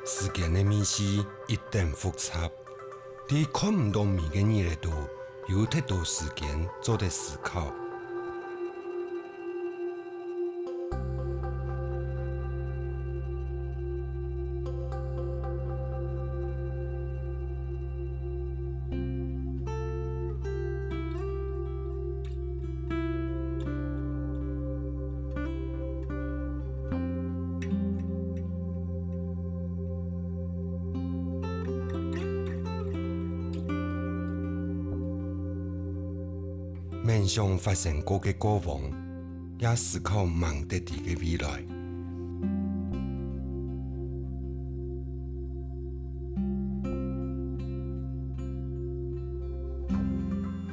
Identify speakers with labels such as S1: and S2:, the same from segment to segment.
S1: 事件的面势一定复杂，在看唔到面嘅日里度，有太多时间做在思考。面向发生过嘅过往，也思考望得到嘅未来。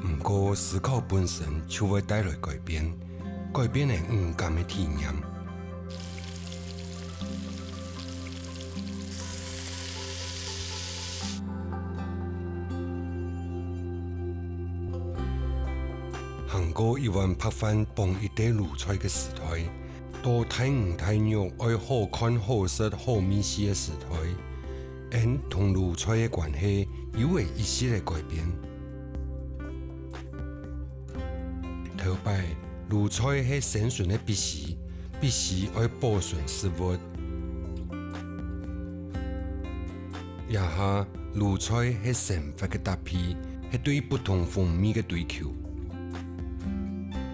S1: 不过，思考本身就会带来改变，改变的五感的体验。韩国一碗拍饭帮一堆卤菜嘅时代，到太五太肉爱好看好食好美食嘅时代，因同卤菜嘅关系有为一系列改变。头摆卤菜系生存嘅必须，必须爱保存食物。也下卤菜系生活嘅搭配，系对不同风味嘅追求。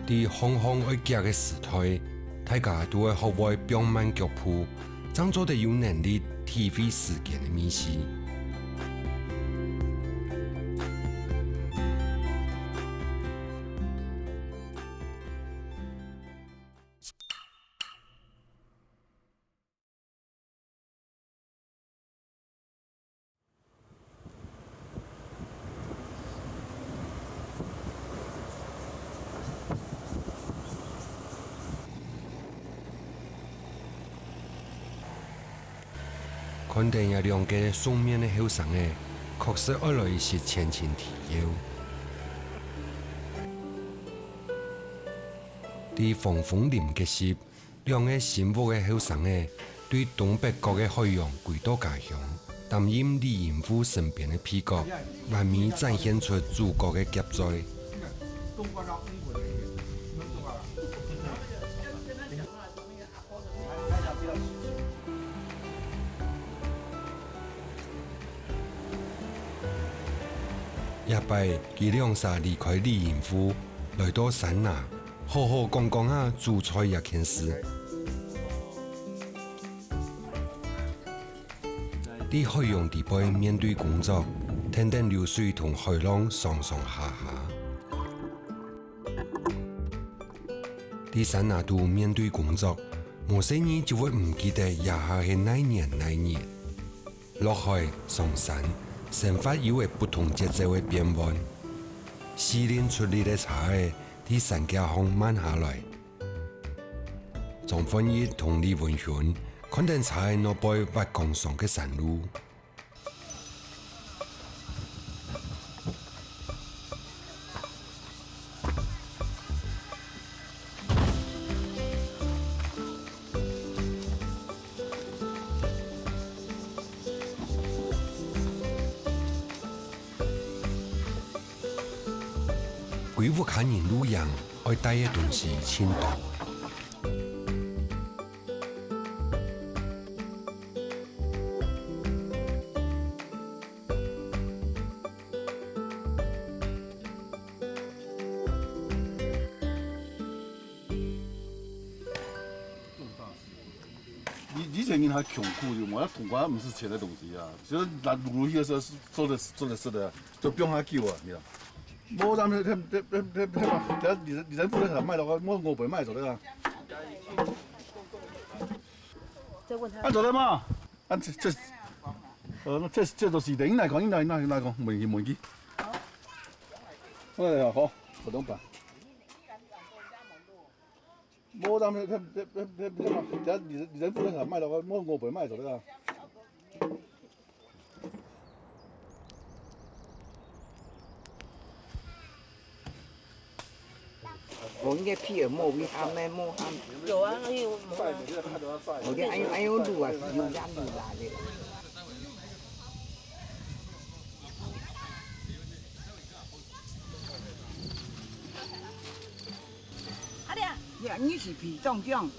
S1: 伫行行爱夹嘅时代，大家都会学会放慢脚步，怎做得有能力体会事件嘅美事。看电影两个素面的后生诶，确实爱来一些前情提要。伫防风林结识，两个幸福的后生诶，对东北角的海洋归到家乡，担任李银虎身边的配角，完美展现出主角的夹在。一摆，佢两煞离开李银虎，来到山那，好好讲讲下煮菜一件事。伫海洋地背面对工作，听听流水同海浪上上下下。伫山那度面对工作，某些人就会唔记得也下係哪年哪年。落海上山。生活有会不同节奏的变换，洗练出嚟的茶诶，伫山脚上慢下来。张焕义同李文雄看见茶诶那背滑岗上嘅山路。鬼屋看人路样，爱带嘅东西轻多。
S2: 以前人还穷苦的嘛，那土瓜不是钱的东西啊，就是拿卤的时候是做的是的，就不用他救啊，你知道。冇咱你人不能卖的话，我不卖走的啊。
S3: 再问他。
S2: 按走的嘛，按这都是的，来讲，问题。哎呀，好，不懂办。冇咱你人不能卖的话，我不卖走的啊。
S4: 我应该皮尔莫维哈麦莫哈，
S3: 有啊，还有
S2: 晒，你这看都要晒。
S4: 我的哎呦卤啊，有家卤啦的。你是皮重重，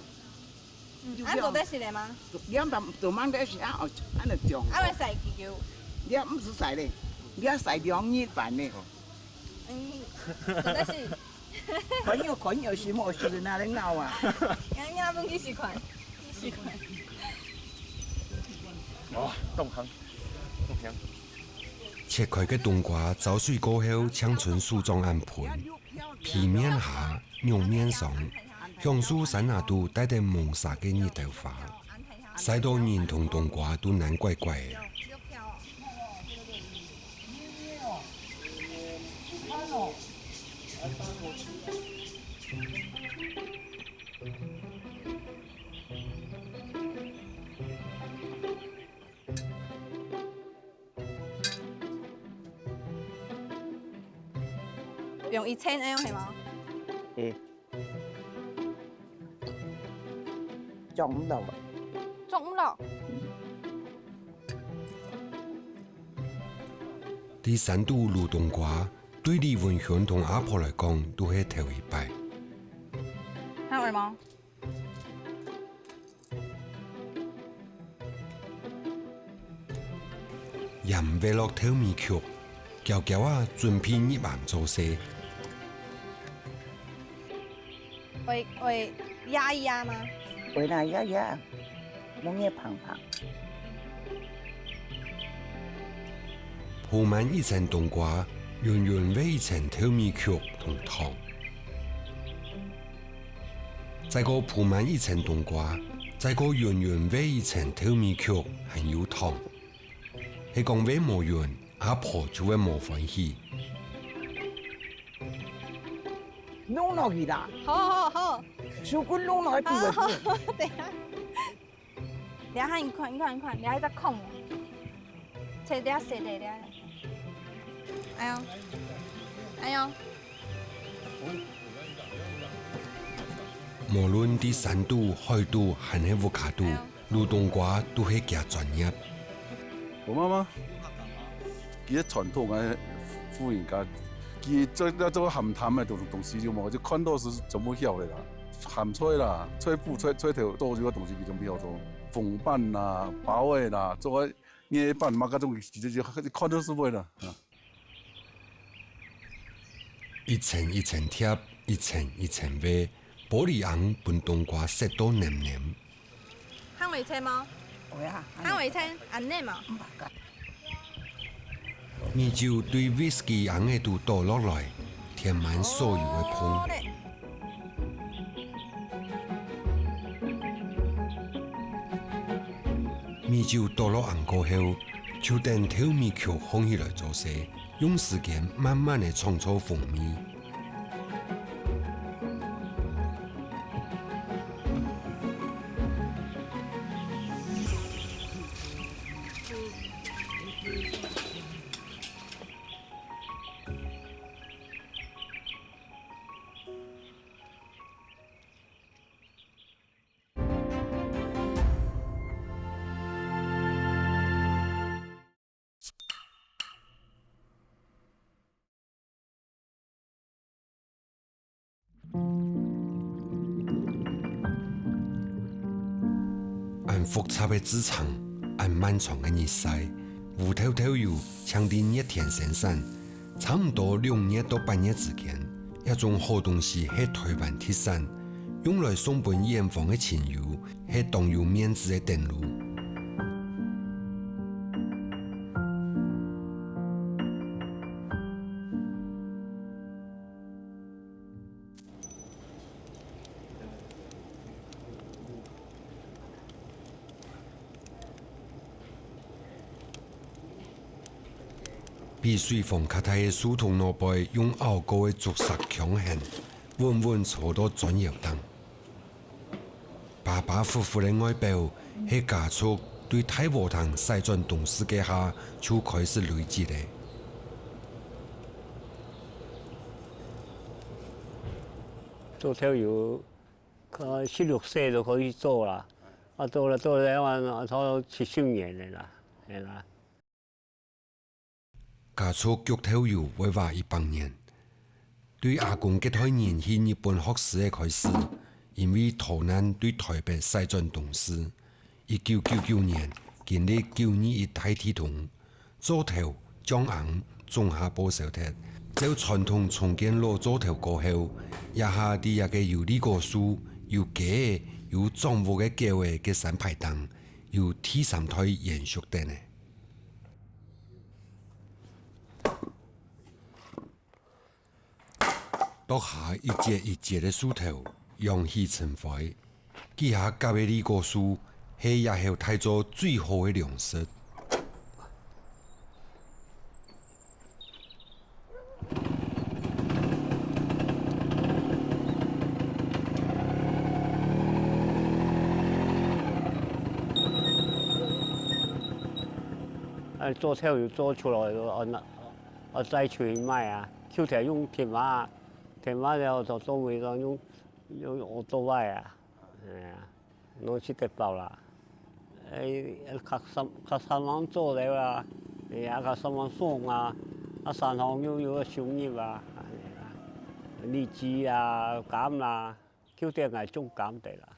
S3: 俺做得是的吗？
S4: 你做满的是啊，安尼重。
S3: 俺会晒气球。
S4: 你唔是晒嘞，你晒2日半嘞。
S3: 做得是。
S4: 款有是冇是哪能熬啊？
S3: 俺不去习惯，习惯。
S5: 哦，冻香，冻香。
S1: 切开嘅冬瓜走水过后，呛存树状暗盆，皮面下，肉面上，香酥山下都带点蒙沙嘅热豆花，晒到人同冬瓜都难怪怪嘅。
S3: 用1000那样係嘛？
S4: 撞唔到啊！
S3: 捉唔落。
S1: 第三度卤冬瓜，對李文軒同阿婆來講都係頭一擺。
S3: 睇會冇？
S1: 鹽味落透米曲，攪攪啊，準備入鹽做勢。
S3: 會壓一壓嗎？
S4: 回來呀，弄也胖胖。
S1: 鋪滿一層冬瓜，圓圓煨一層透米曲同糖。再個鋪滿一層冬瓜，再個圓圓煨一層透米曲還有糖。係講煨冇圓，阿婆就會冇歡喜。
S4: 弄落去啦！
S3: 好。
S4: 手骨弄落去邊個？
S3: 等下你看，你還在空。切點細啲啲。哎呦。
S1: 無論第三度、海度還係烏卡度，魯冬瓜都係加專業。
S2: 我媽媽，佢啲傳統嘅婦人家，佢做鹹淡嘅東西就冇，就看到是怎麼曉嘅啦，鹹菜啦、菜脯、菜頭多少個東西佢就曉做，鳳板啦、包嘅啦，做個椰板嘛，嗰種就看到是會啦。
S1: 一層一層貼，一層一層煨，玻璃紅拌冬瓜色到黏黏。
S3: 香味青嗎？
S4: 會啊，
S3: 香味青，安內嘛。
S1: 米酒對 whisky 紅嘅度倒落來，填滿所有嘅湯。米酒倒落紅過後，就等透米曲放起來做勢，用時間慢慢地創造風味。按複雜嘅職場，按漫長嘅日曬，烏透透油搶啲熱天生產，差唔多2月到8月之間，一種好東西係台灣特產，用來送本遠方嘅親友，係當有面子嘅電路。比水房較大嘅樹叢路背，用拗高嘅竹石強橫，穩穩坐到轉搖燈。巴巴夫婦嘅外表，係加速對大和堂西轉東世界下就開始累積嘅。
S6: 做跳油，16歲就可以做啦。做咗差唔多70年嘅啦，係啦。
S1: 加速腳頭油為話100年，對阿公結胎年去日本學士嘅開始，因为逃难对台北西转动势。1999年，经历921大地震，座头江昂种下保守铁，就传统重建路座头过后，一下伫一个有理个树、有假有壮阔嘅桥嘅山排档，有第三台延续的呢。落下一节一节的树头，扬起尘灰。记下隔壁呢个树，系日后睇做最好的粮食。
S6: 做头又做出来了，我再去买啊，秋天用铁马了就做尾了用我做外啊，弄起得包啦，靠三万做了啦，靠三万送啊，山上有个松叶啊，荔枝啊、柑啦，秋天係種柑地啦。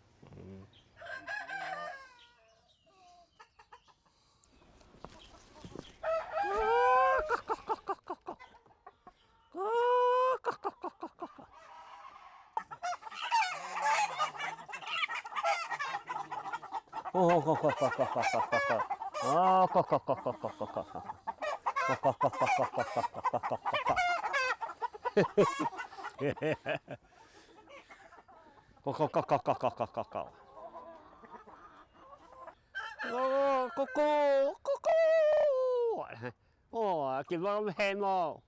S6: 哦，見到咁輕喎，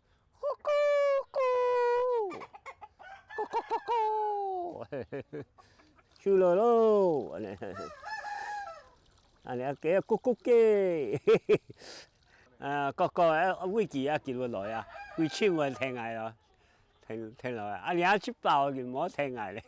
S6: 出來咯！啊，你幾個咕嘅，個位置啊見落來啊，會穿會停下咯，停落嚟。啊，你一出爆就唔好停下咧，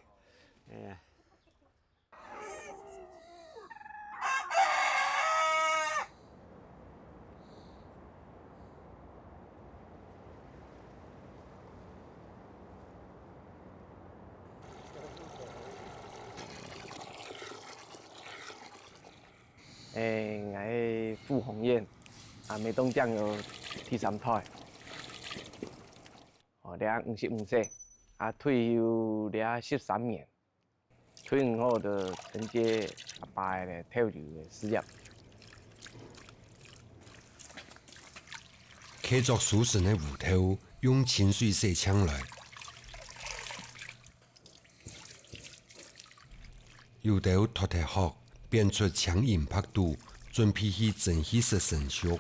S5: 我傅红燕，美东酱有第三台，了55岁，退休了13年，退伍后就承接阿爸的跳球的事业。
S1: 刻作书生的芋头，用清水洗枪来，有头脱脱壳。变出强硬拍度，准备去蒸起式成熟。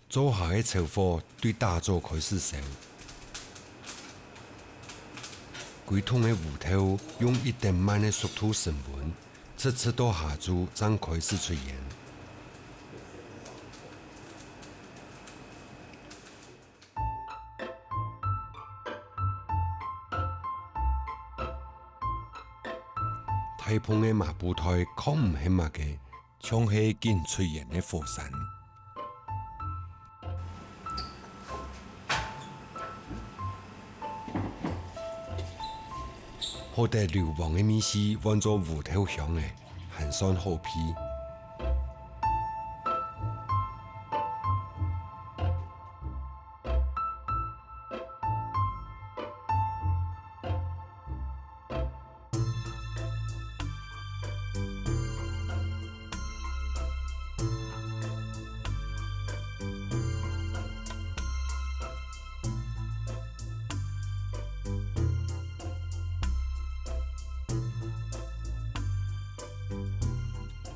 S1: 做下的柴火对大灶开始烧，规桶的芋头用一点慢的速度升温，吃到下注才开始出烟。太蓬的麻布台靠唔起乜嘅，像是見出現的火山。好得流亡的米絲換做芋頭香嘅，寒酸好皮。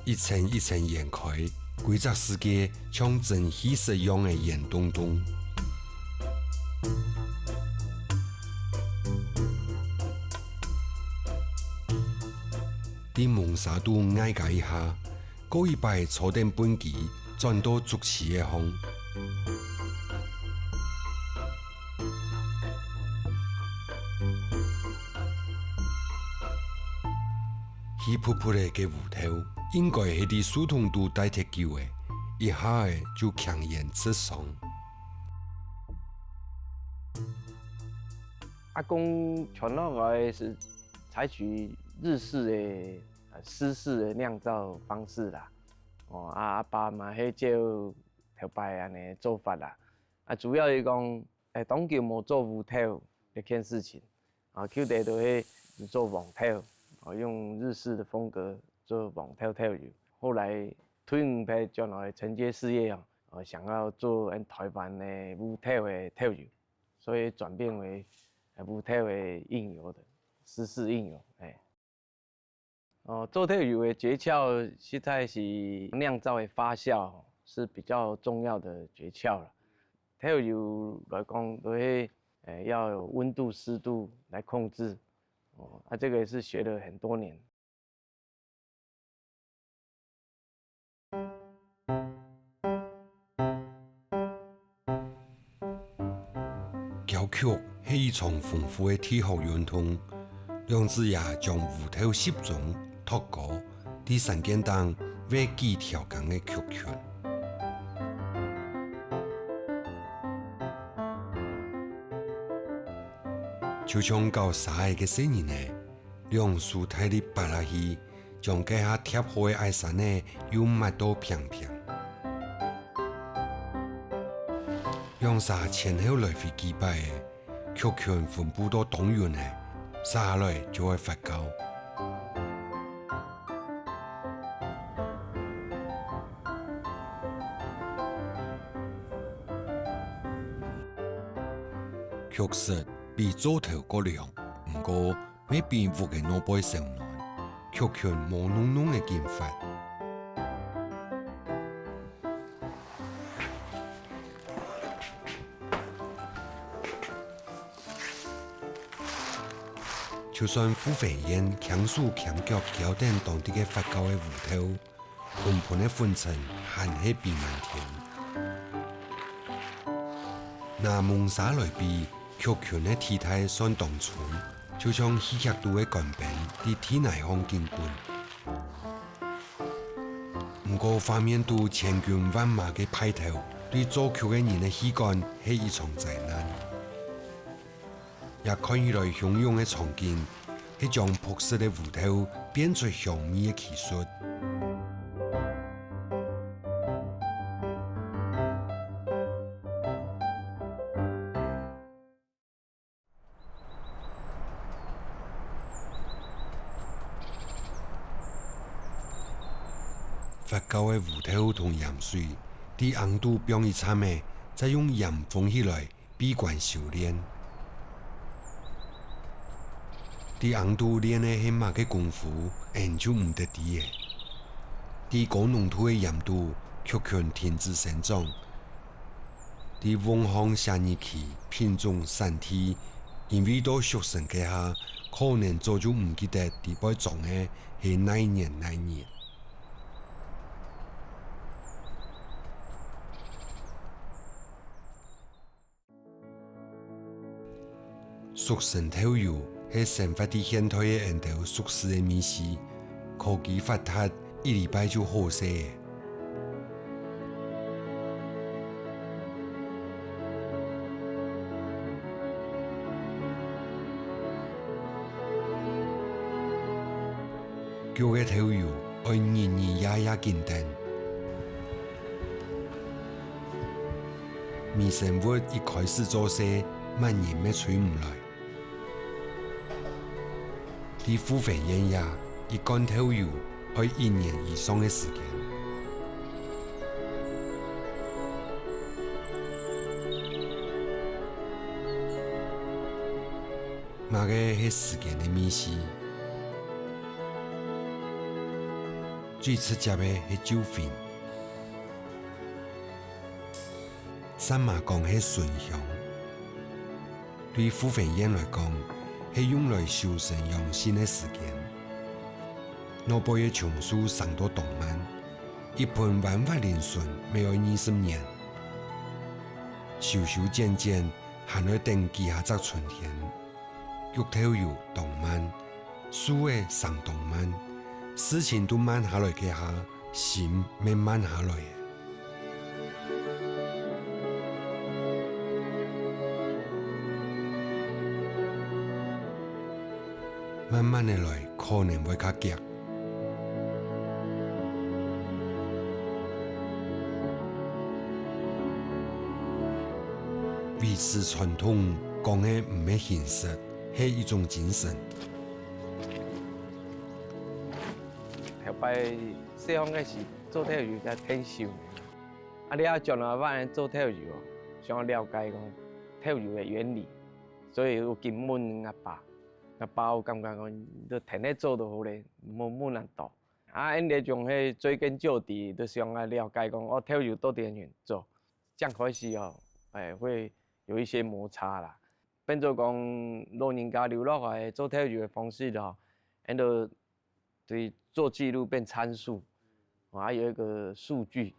S1: 一层一层延开，规则世界像蒸汽室一样的燃咚咚。伫蒙沙度挨架一下，过一摆坐定本机，转到足市的风。稀扑扑的嘅芋头，应该系伫疏通度代铁球的，一下就强颜刺爽。
S5: 阿公传落来是采取日式的湿式的酿造方式啦。阿爸嘛迄照头摆安尼做法啦。主要是讲，当球无做乌头这件事情，球队都会做黄头，用日式的风格做黄头跳球。后来退伍派将来承接事业想要做台湾的乌头的跳球，所以转变为乌头的应用的湿式应用，做跳球的诀窍，实在是酿造的发酵是比较重要的诀窍了。跳球来讲，都会要有温度、湿度来控制，这个也是学了很多年。
S1: 交曲是一场丰富的体育运动，梁子爷将乌头湿中脱高，第三件当为几条工的曲拳。就像到3个新人呢，用树体的拔下去，将底下贴好的艾山呢又抹到平平，用沙前后来回击败的曲拳分布到动员呢，撒下来就会发高。曲式比做头个亮，不过要比舞嘅脑背上难，曲拳无浓浓嘅剑法。就算付费烟强手强脚搅定当地嘅发酵嘅芋头，盆盆嘅粉尘还是比满天。拿蒙沙来比。曲拳的体态相当粗，就像稀缺度的干冰在体内方进滚。不过，画面度千军万马的派头，对做球的人的膝盖是一场灾难。也看起来汹涌的场景，是将朴实的芋头变出香味的技术。发酵的芋头同盐水，伫红度冰一掺的，再用盐封起来，闭关修炼。伫红度练的迄马嘅功夫，就唔得滴嘅。伫高浓度的盐度，曲拳停止生长。伫温烘下热气，品种散体，因为到熟成嘅下，可能早就唔记得伫摆种嘅系哪一年。熟成头油是生发伫现代的印度熟食的美食，科技发达，1礼拜就好势的。叫的头油要日夜紧盯，微生物一开始做势，蔓延要吹唔来。伫付费烟也一罐头油要1年以上的时间。嘛个迄时间的美食，最直接的迄酒粉，三马讲迄醇香，对付费烟来讲。是用来修身养性的时间。老辈的琼树上到动漫，一盆万法连顺，没有20年，修渐渐，还要等几下只春天。玉头油动漫，树的上动漫，事情都慢下来嘅下，心慢慢下来。慢慢的来，可能会较夹。维持传统讲的唔係形式，係一種精神。
S5: 后摆细汉个是做体育较天秀，你要将来摆做体育哦，想要了解讲体育的原理，所以有根问阿爸有感觉讲，你天天做就好咧，冇难度。因咧从迄追根究底，就想要了解讲，体育到底怎样做，这样开始会有一些摩擦啦，变做讲老人家留落来做体育的方式咯，就对做记录变参数，还有一个数据，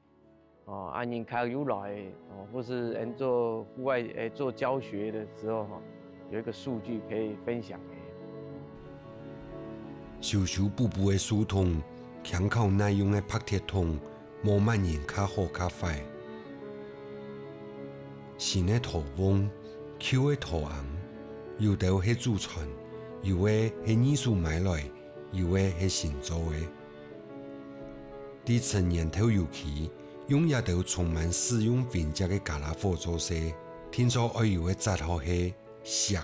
S5: 人较有来，或是做户外做教学的时候，有一个数据可以分享。
S1: 修修补补的疏通，强靠耐用的拍铁桶，无慢人较好较快。新的土翁，旧的土红，有的是祖传，有的是艺术买来，有的是新做的。伫成年头尤其，用也都充满使用并家的加拉火做事，听说爱有的杂号是石。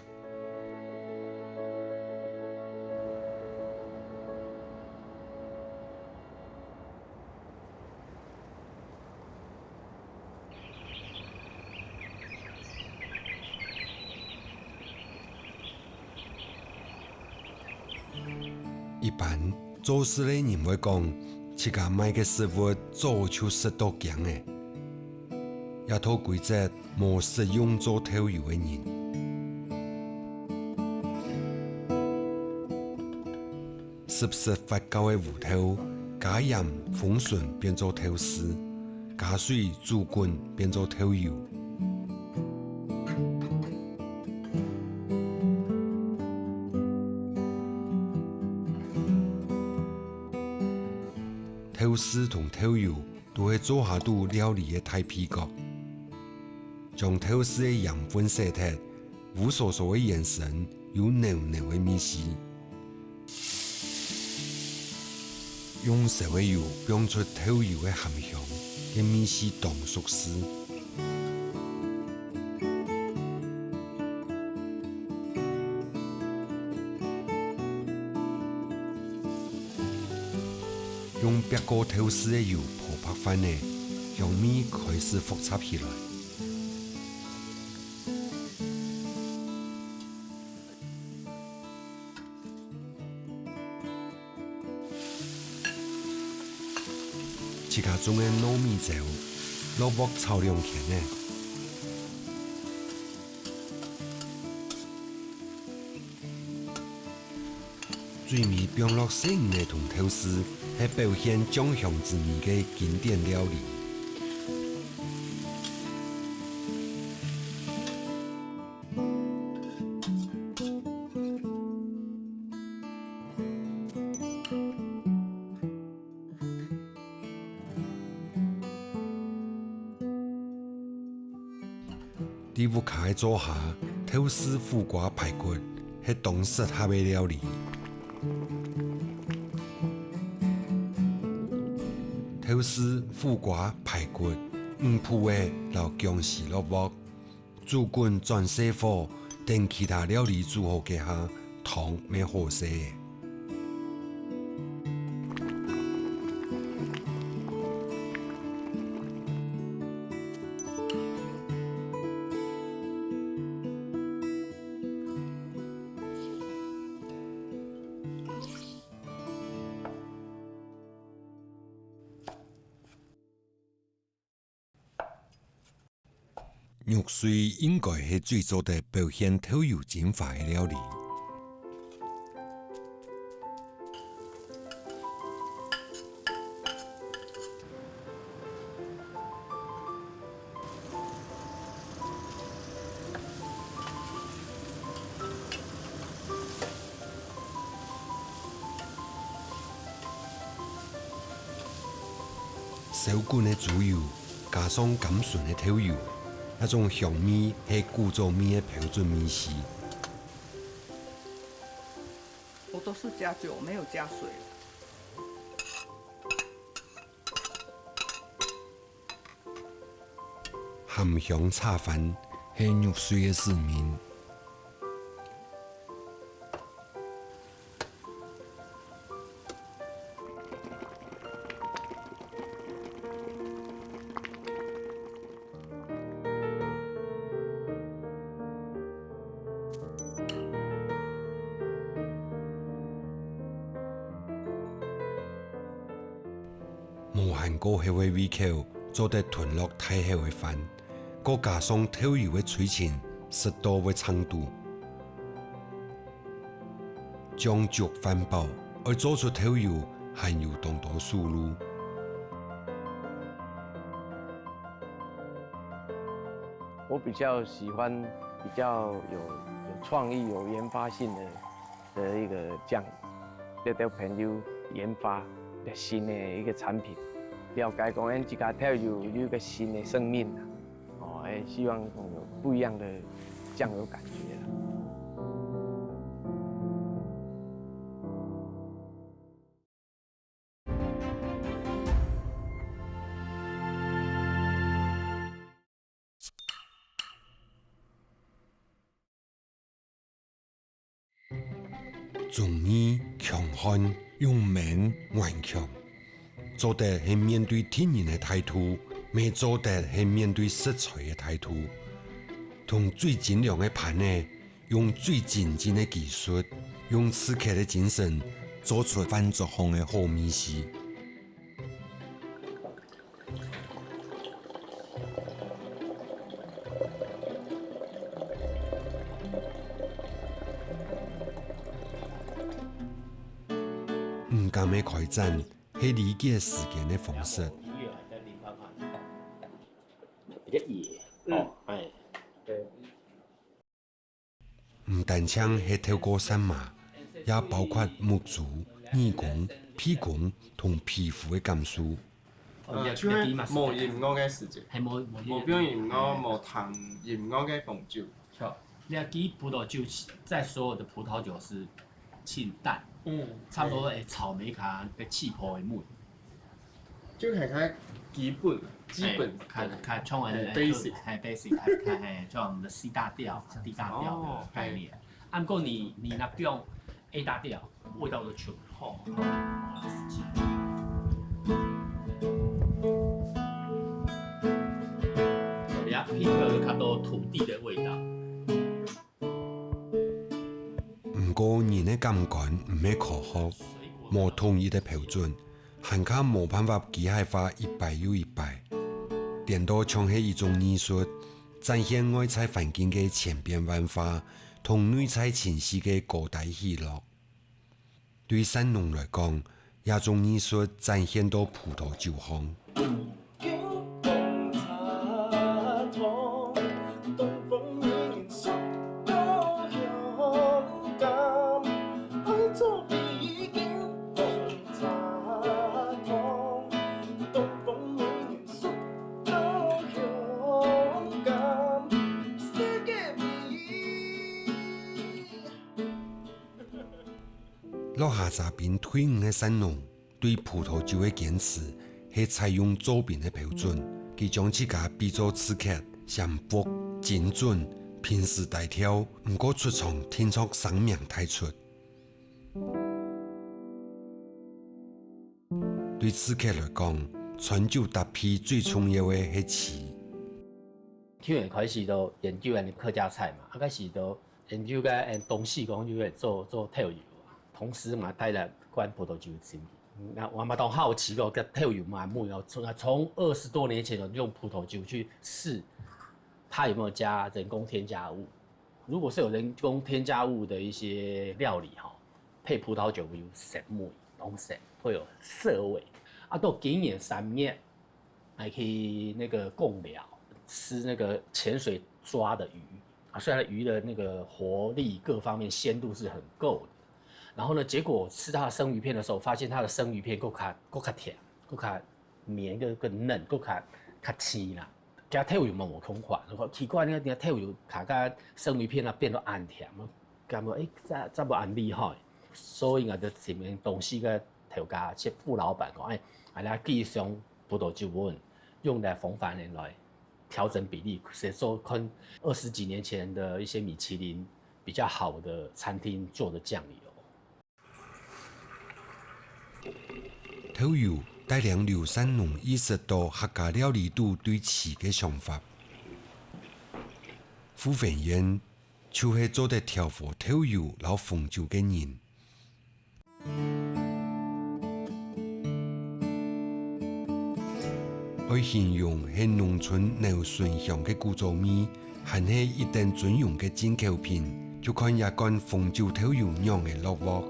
S1: 一般做事的人会讲，这家买嘅食物做出食到强嘅，一套规则无适用做体育嘅人。适时发酵嘅芋头，加盐封顺变做头丝，加水煮滚变做头油。头丝同头油都是做下肚料理的大皮角，将头丝的养分洗脱，无所所的眼神有濃濃的米絲，用食嘅油釀出頭油的鹹香，嘅米絲當熟絲。用别个头丝的油泡拍翻呢，让米开始复杂起来。这家中的糯米粥，萝卜炒两钱呢。水米放落生的同头丝，是表现酱香之味的经典料理。伫屋卡的做下，头丝苦瓜排骨是当适合的料理。头丝、苦瓜、排骨、五铺的老姜丝萝卜，煮滚转小火，等其他料理煮好嘅下，汤咩好食。肉水应该是最早的表现头油精化的料理。小罐的猪油加上甘醇的头油。那种香米是古早米的标准米线。
S4: 我都是加酒，没有加水。
S1: 含香炒饭是肉水的使命。无限高迄个胃口，做得吞落太厚的饭，佮加上透油的嘴唇、适度的长度，将足饭饱，而做出透油，还有当多输入。
S5: 我比较喜欢比较有创意、有研发性的一个酱，得朋友研发的新的一个产品，了解讲咱这家跳有一个新的生命啦，希望有不一样的酱油感觉啦。
S1: 中医强悍、勇猛、顽强，做得是面对天然的态度，未做得是面对食材的态度。同最精良的盘呢，用最精进的技术，用刺客的精神，做出饭桌上的好美食。唔甘的开战，是理解时间的方式。
S7: 比较野，哎，对。
S1: 唔单枪是透过散码，也包括目珠、耳孔、鼻孔同皮肤的感受。
S8: 像係無鹽我嘅時節，
S7: 係冇
S8: 無標鹽我無糖鹽我嘅紅酒。
S7: 你要基葡萄酒在所有的葡萄酒是清淡，差不多草莓卡嘅氣泡嘅味。
S8: 就係較基本，
S7: 較像係
S8: basic，
S7: 係 basic， 係像我們的 C 大調、D 大調的概念。按過你那用 A 大調，味道就全好。比較配合較多土地的味道。
S1: 唔過人的感官唔係科學，冇統一的標準，還卡冇辦法機械化一擺又一擺。顛倒像係一種藝術，展現外在環境嘅千變萬化，同內在清晰嘅高大喜樂。對山農來講，這種藝術展現到葡萄酒香。落下茶邊退伍嘅山農對葡萄酒嘅堅持係採用作品嘅標準，佢將自家比作刺客、詳複、精準、平時大跳，唔過出場聽出生命太出。對刺客來講，傳酒搭配最重要嘅係詞。
S7: 去年開始都研究人客家菜嘛，開始都研究個東西講就會做跳油。同時嘛，帶來關葡萄酒的經驗。那我們都好奇個跳油嘛，木有從20多年前用葡萄酒去試，它有沒有加人工添加物？如果是有人工添加物的一些料理哈，配葡萄酒會有澀味，濃澀，會有澀味。啊，到今年3月還可以那個貢寮吃那個潛水抓的魚啊，雖然魚的那個活力各方面鮮度是很夠的。然後呢，結果吃它的生魚片的時候，發現它的生魚片夠較甜，夠較綿，更嫩，夠較青啦。加跳油嘛冇同款，奇怪呢個跳油卡加生魚片啊變到暗甜，感覺怎麼咁厲害？所以啊，就前面董事个头家即副老板讲，来继续葡萄酒文用来逢繁年来调整比例，所以说看20几年前的一些米其林比较好的餐厅做的酱油。
S1: 土油带领刘三农意识到客家料理度对饲嘅想法。傅文燕就是做得调和土油老红酒嘅人。我形容係農村牛順鄉嘅古早味，還係一定專用嘅進口品，就看一罐紅酒土油釀嘅落鑊。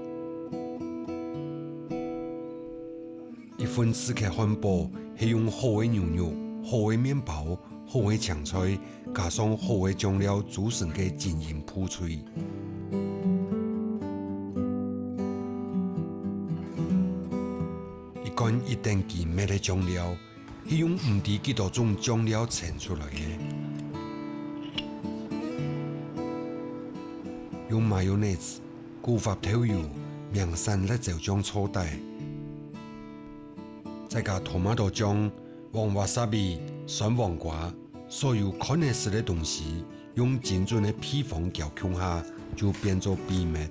S1: 一份刺客漢堡係用好嘅牛肉、好嘅麵包、好嘅青菜，加上好嘅醬料組成嘅晶瑩鋪脆。一罐一定健美嘅醬料。係用唔知幾多種醬料襯出來嘅，用 mayonnaise、古法土油、名山辣椒醬搓底，再加토마토醬、黃瓦薩比、酸黃瓜，所有可能食嘅東西，用精準嘅配方調控下，就變做秘密。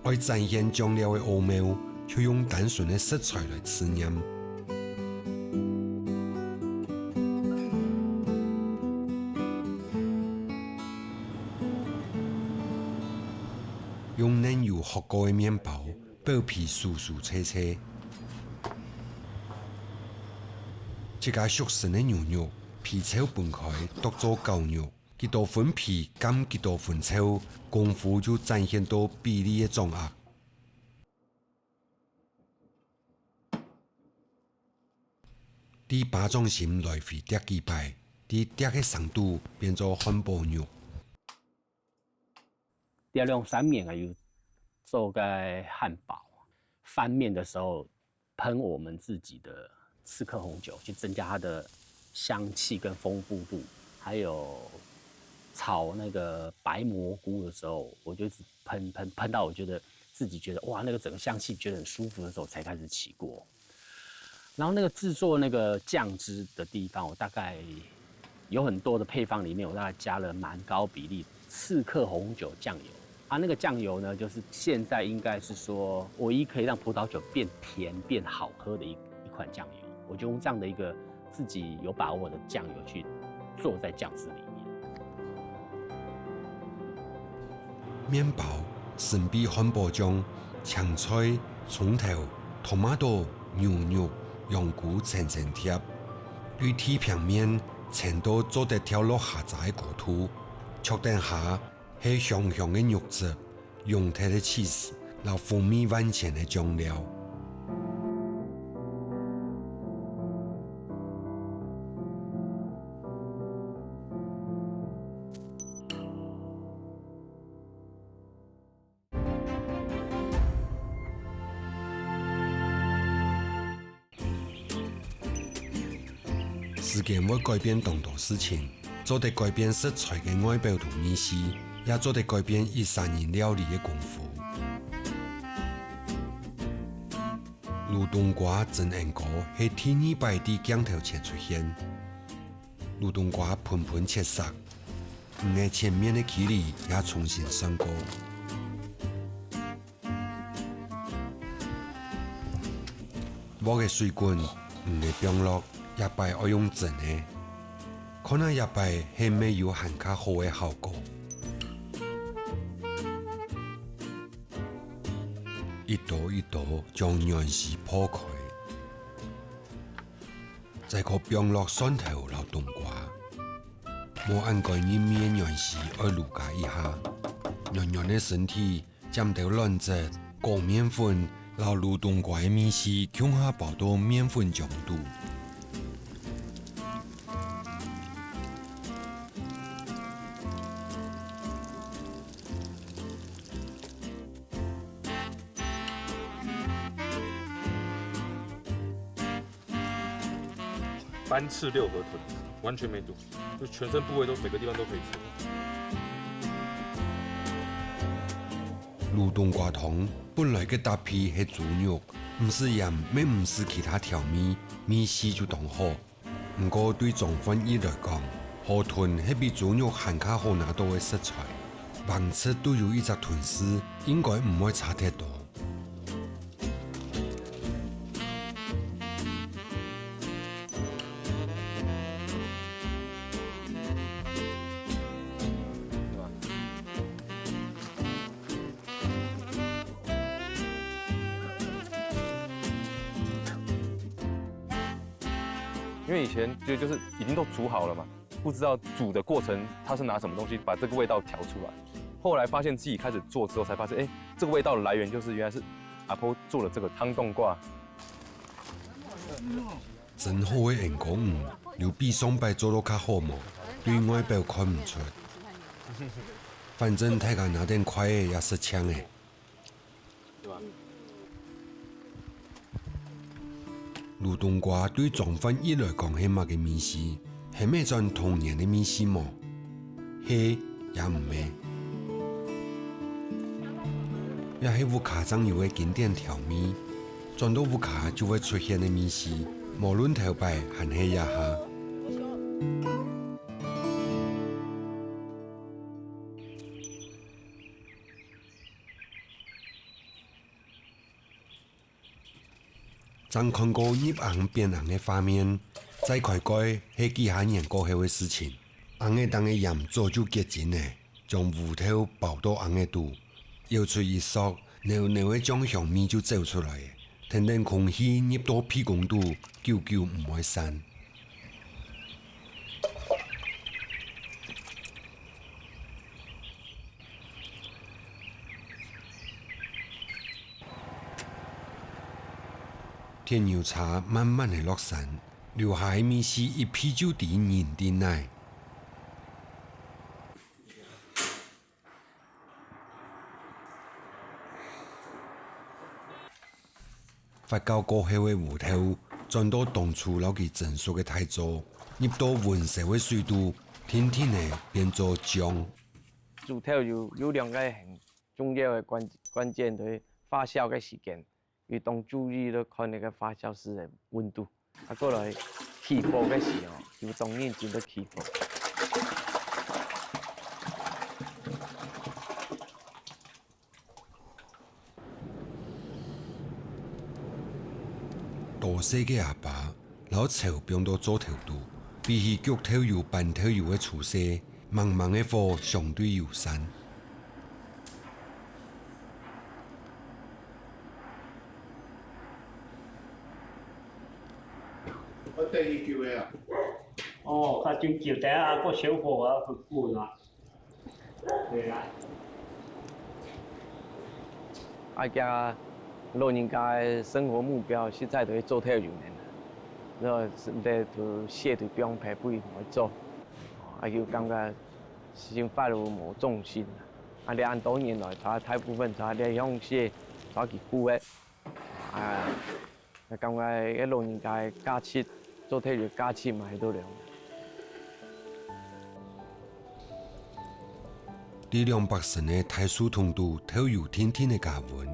S1: 為展現醬料嘅奧妙，卻用單純嘅食材來試驗。用嫩油烘過嘅麵包，表皮酥酥脆脆。一家熟成嘅牛肉，皮糙分開，當做絞肉，幾多分皮減幾多分糙，功夫就展現到比例嘅掌握。啲巴掌心來回疊幾擺，啲疊嘅長度變做漢堡肉。
S7: 第2、3面啊，有做个汉堡，翻面的时候喷我们自己的刺客红酒，去增加它的香气跟丰富度。还有炒那个白蘑菇的时候，我就一直喷到我觉得自己觉得哇，那个整个香气觉得很舒服的时候才开始起锅。然后那个制作那个酱汁的地方，我大概有很多的配方里面，我大概加了蛮高比例刺客红酒酱油。那个酱油呢，就是现在应该是说唯一可以让葡萄酒变甜变好喝的一款酱油。我就用这样的一个自己有把握的酱油去做在酱汁里
S1: 面。面包、神秘漢堡醬、青菜、蔥頭、tomato、牛肉、羊菇層層貼，對鐵平面程度做得跳落下窄個土，確定下。係香香嘅肉質，溶脫嘅起司，然後風味萬千嘅醬料。時間會改變當多事情，做得改變食材嘅外表同意思。也做得改變一3年料理嘅功夫。滷冬瓜真應該係第2擺喺鏡頭前出現。滷冬瓜盤盤切實，唔係前面嘅距離也重新上過。我嘅水管唔係冰落，一擺我用真嘅，可能一擺係未有很較好嘅效果。一朵一朵將原絲破開，再個冰落蒜頭撈冬瓜，冇按概念面原絲而滷加一下，軟軟的身體沾到軟質，過麵粉撈滷冬瓜的米絲，向下爆到麵粉漿度。
S9: 单翅6合臀，完全没毒，就全身部位都每个地方都可以吃。
S1: 卤冬瓜汤本来嘅搭配係猪肉，唔是鹽，咩唔是其他調味，味絲就當好。不過對壯飯葉來講，河豚係比豬肉還較好拿到嘅食材，橫切都有一隻豚絲，應該唔會差太多。
S9: 因为以前就是已经都煮好了嘛，不知道煮的过程它是拿什么东西把这个味道调出来。后来发现自己开始做之后，才发现，哎，这个味道的来源就是原来是阿婆做了这个汤冻挂。
S1: 真好嘅螢果魚，又比上擺做到較好嘛，對外表看唔出。反正大家拿點快嘅也是搶嘅。魯冬瓜對壯飯葉來講係乜嘅味思？係咩種童年嘅味思麼？係也唔係。也係烏卡醬油嘅經典調味，轉到烏卡就會出現嘅味思，無論頭擺還係一下。曾看過入紅變紅嘅畫面，再開蓋係幾下年過後嘅事情。紅嘅當嘅鹽早就結晶咧，將芋頭包到紅嘅肚，搖出一索，濃濃嘅醬香味就走出來。等等空氣入到屁股肚，久久唔會散。天油茶慢慢地落山，留下嘅味是一批就地人的奶。發酵過後嘅芋頭，轉到當初老佢成熟嘅態度，入到溫水嘅水度，天天地變做漿。
S5: 煮頭有兩個很重要嘅關鍵，就是發酵嘅時間。要當注意到看那個發酵室嘅溫度，啊，過來起火嘅時候，要當認真地起火。
S1: 大細嘅阿爸，老巢變到做頭肚，比起焗頭油、拌頭油嘅廚師，茫茫嘅火相對友善。
S2: 我第二叫嘅啊！
S6: 哦，佢正叫第一個小火啊，佢悶啦，對啦。
S5: 大家老人家嘅生活目標，現在都係做體育人，然後咧就寫對標牌不會做，啊就感覺生活都冇重心，啊你按多年來，大部分就係用寫做幾久嘅，啊，感覺啲老人家嘅假期做體育假期嘛喺度量。
S1: 力量百姓嘅大樹通度透有天天嘅加溫，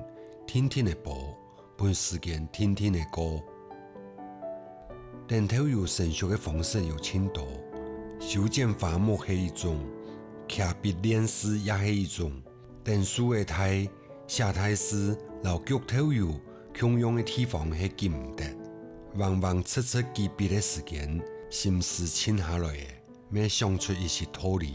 S1: 天天嘅播，半時間天天嘅歌。但透有成熟嘅方式有千多，修剪花木係一種，卡筆練絲也係一種。但樹嘅態、寫態詩、老腳透有共用嘅地方係見唔得，往往切切幾筆嘅時間，心思靜下來嘅，咩想出一些道理。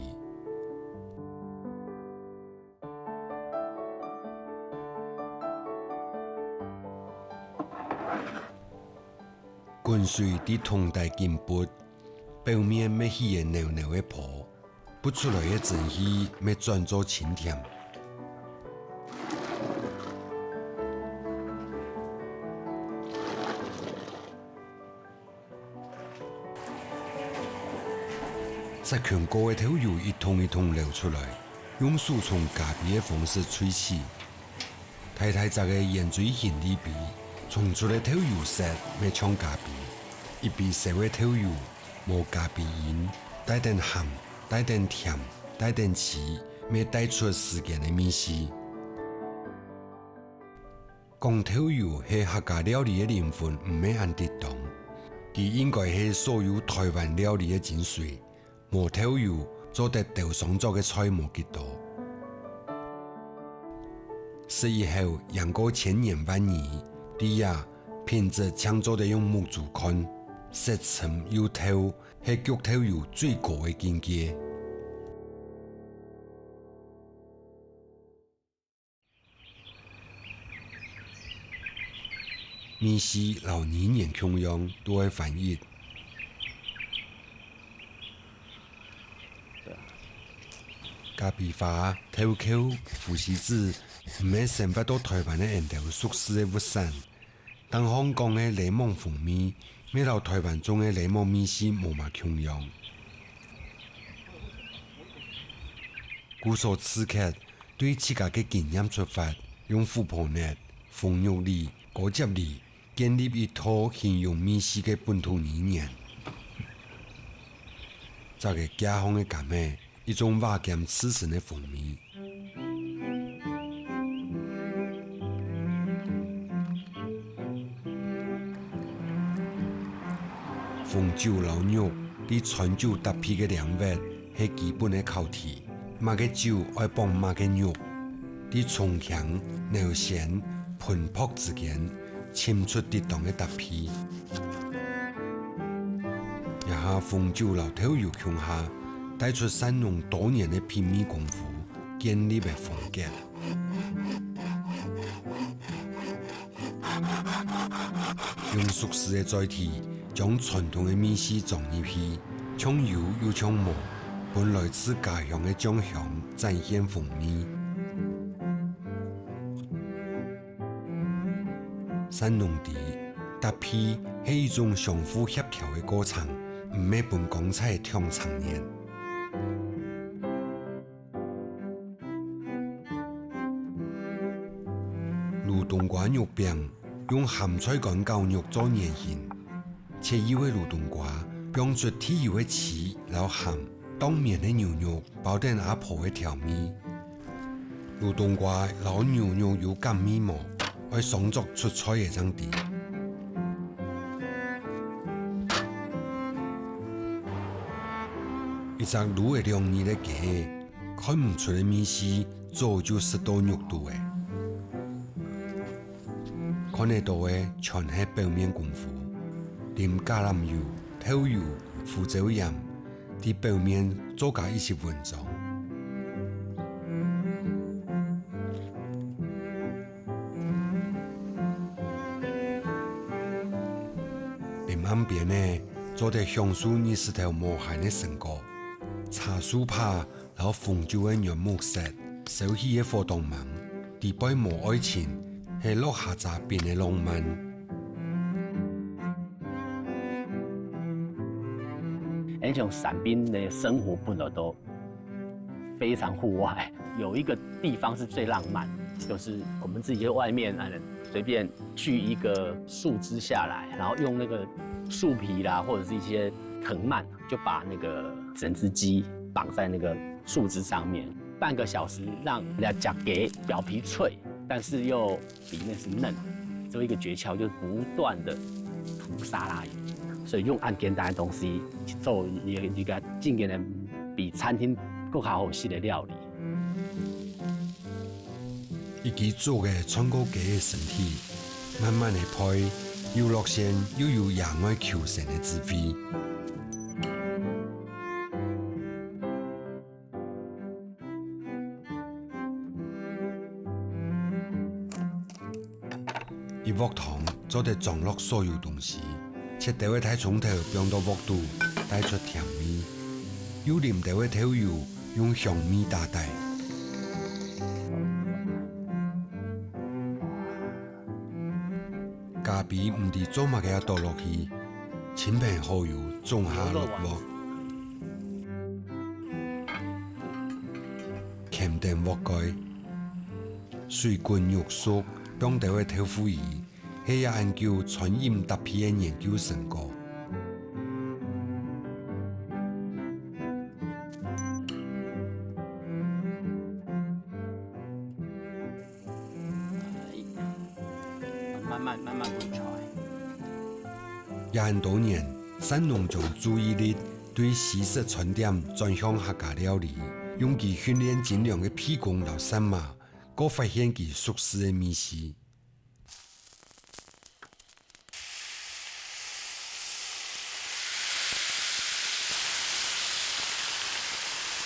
S1: 滾水啲銅大金筆，表面咩起嘅柔柔嘅泡，不出來嘅蒸氣咩轉做清甜。十強高嘅頭油一桶一桶流出來，用手從咖啡嘅方式吹起，太太雜嘅鹽水顯裏邊。沖出嚟頭油色咪像咖啡，一邊食嘅頭油冇咖啡因，帶點鹹，帶點甜，帶點刺，咪帶出時間嘅味思。讲透油是客家料理的灵魂，唔免安得当。佢应该是所有台湾料理的精髓。无透油做得豆上做嘅菜无几多。11后养过千年万年，底下品质抢做得用木竹竿，色沉又透，是焗透油最高的境界。米线老年人供养都会翻译。咖啡花、透口、腐蚀子，唔系成不到台湾的人头熟悉的物产。但香港的柠檬蜂蜜，咩到台湾中的柠檬米线无嘛供养。故所此刻对自家嘅经验出发，用琥珀net、蜂肉粒、果汁粒。建立一套形容米线的本土语言，这个家乡的感觉，一种瓦咸刺身的风味。红酒老肉，伫川酒搭配的凉味是基本的考题。马个酒爱放马个肉，伫葱香、牛鲜、喷泡之间。沁出适当的搭配，一下红酒老透油腔下，带出山农多年的品味功夫建立的风格。用熟悉的载体，将传统的米线装入去，抢油又抢毛，本来自家乡的酱香展现风味。山农地搭配是一种相互协调的过程，唔系本光彩抢长年。卤冬瓜肉饼用咸菜干胶肉做粘性，切油的卤冬瓜用出提油的刺老咸，当面的牛肉包点阿婆的调味。卤冬瓜老牛肉有甘米末。爱创作出彩的张地，一只卤的凉意的鸡，看唔出的米线早就10多肉度的，看得到的全是表面功夫，淋橄榄油、透油、胡椒盐，伫表面做加一些文章。岸边呢，做得香酥20条无限的成果，茶树帕然后红酒的原木色，手起的火动芒，地背无爱情，是落下闸边的浪漫。
S7: 而且伞兵的生活本来都非常户外，有一个地方是最浪漫，就是我们自己在外面随便锯一个树枝下来，然后用那个树皮啦，或者是一些藤蔓，就把那个整只鸡绑在那个树枝上面，半个小时让人家给表皮脆，但是又里面是嫩。这一个诀窍就是不断的涂沙拉油，所以用按简单的东西去做一个竟然比餐厅更好吃的料理。
S1: 以及做嘅穿过鸡嘅身体，慢慢的配，游乐线又有野外求生的智慧。一锅汤做得装落所有东西，切掉嘅太葱头放到锅度，带出甜味；又淋掉嘅透油，用香味打带。咖啡唔伫做乜嘅倒落去，清平好油种下落锅，咸定锅盖，水滚肉熟，放掉嘅豆腐鱼，係研究傳音搭配嘅研究成果。
S7: 慢慢滚出来。
S1: 也很多年，产农将注意力对西式餐点转向客家料理，用其训练精良的皮工和散码，各发现其熟悉的秘辛。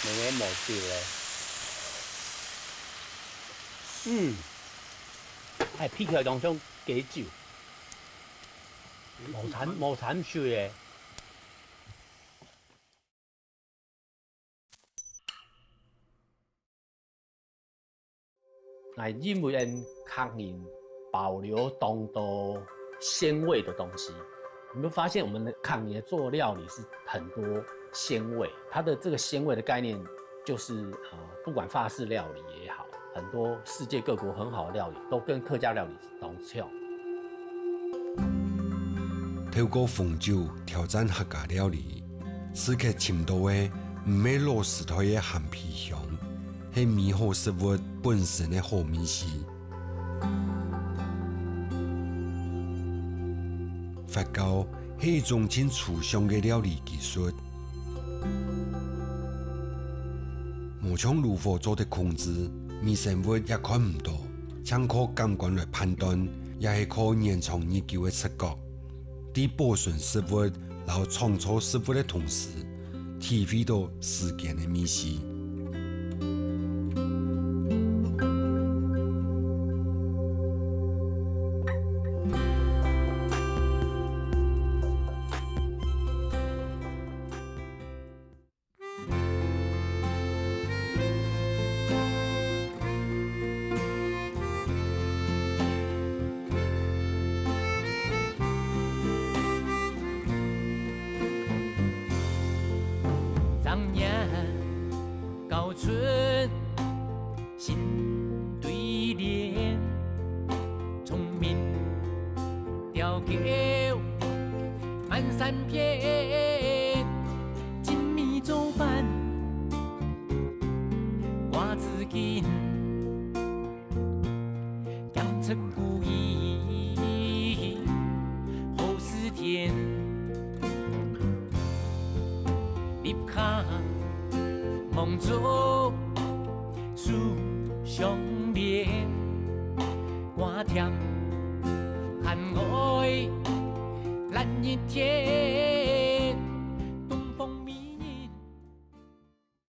S6: 你嘅冇事咧。
S7: 係撇佢當中幾招，無產水嘅。因為人客人保留當多鮮味的東西，你會發現我們的客人做料理是很多鮮味，它的這個鮮味的概念就是不管法式料理也好，很多世界各國很好的料理都跟客家料理同像。
S1: 透過紅酒挑戰客家料理，刺激深度的唔係螺絲腿的鹹皮香，係美好食物本身的好味絲。發酵係一種很抽象的料理技術，無從如何做得控制，微生物也看唔到，請靠感官來判斷，也係靠延長研究的觸覺。在保存食物然後創造食物的同時，體會到時間的秘密。
S10: 当年高春新对联，聪明雕狗满山遍，精密做饭瓜子筋，养成故意后四天。立下梦中书相连，寒甜寒爱难一天。